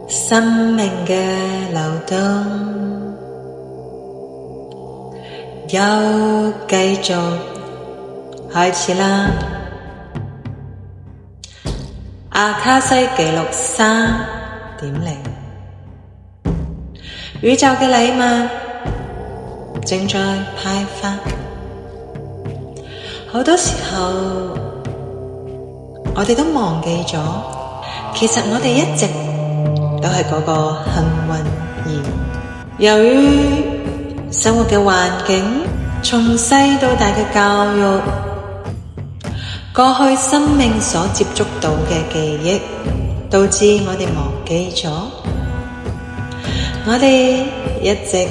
生命嘅流動，又繼續開始啦。阿卡西記錄3.0，宇宙嘅禮物正在派發。好多時候我哋都忘記咗，其實我哋一直都係嗰個幸運兒。由於生活嘅環境，從細到大嘅教育，過去生命所接觸到嘅記憶，導致我哋忘記咗，我哋一直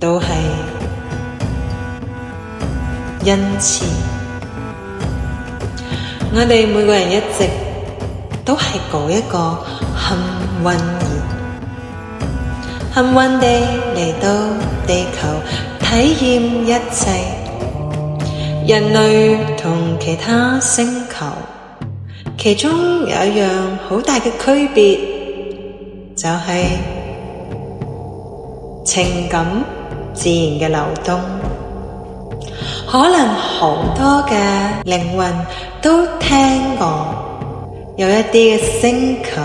都係恩賜。我哋每個人一直都係嗰一個幸運兒，幸運地嚟到地球體驗一切。人類同其他星球，其中有一樣好大嘅區別，就係情感自然嘅流動。可能好多嘅靈魂都聽過，有一啲嘅星球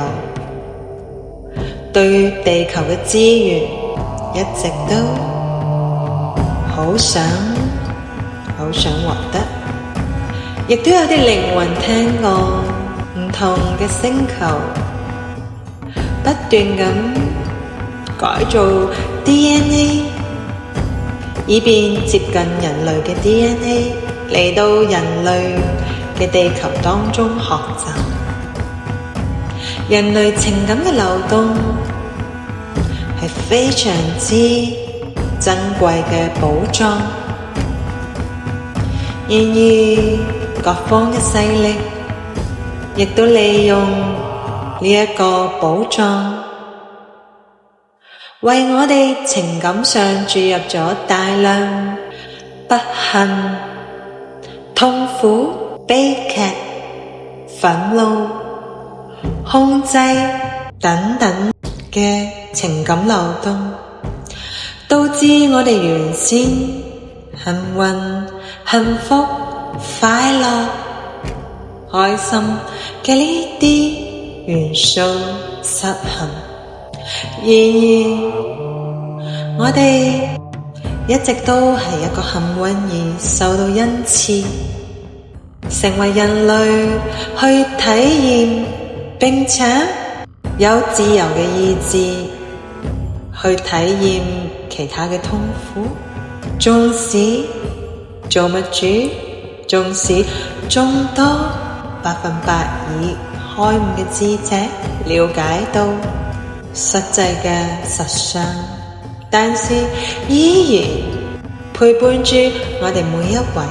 對地球嘅資源一直都好想獲得，亦都有啲靈魂聽過唔同嘅星球不斷咁改造 DNA， 以便接近人類嘅 DNA， 嚟到人類嘅地球當中學習。人類情感嘅流動係非常之珍貴嘅寶藏，然而各方嘅勢力亦都利用呢一個寶藏，為我哋情感上注入咗大量不幸、痛苦、悲劇、憤怒、控制等等嘅情感流動，導致我哋原先幸運、幸福、快樂、開心嘅呢啲元素失衡。然而我哋一直都係一個幸運兒，受到恩賜，成為人類去體驗並且有自由嘅意志去體驗其他嘅痛苦。縱使造物主，縱使眾多100%已開悟嘅智者了解到實際嘅實相，但是依然陪伴住我哋每一位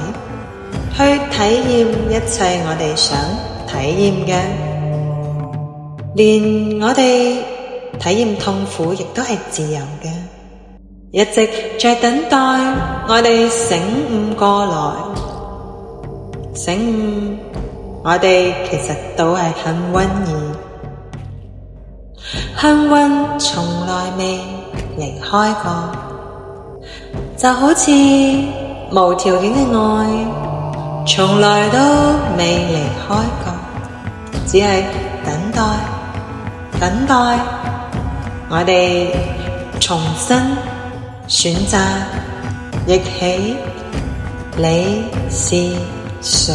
去體驗一切我哋想體驗嘅，連我哋體驗痛苦亦都係自由嘅，一直在等待我哋醒悟過來，醒悟我哋其實都係幸運兒，幸運從來未離開過，就好似無條件嘅愛從來都未離開過，只係等待我哋重新選擇憶起你是誰。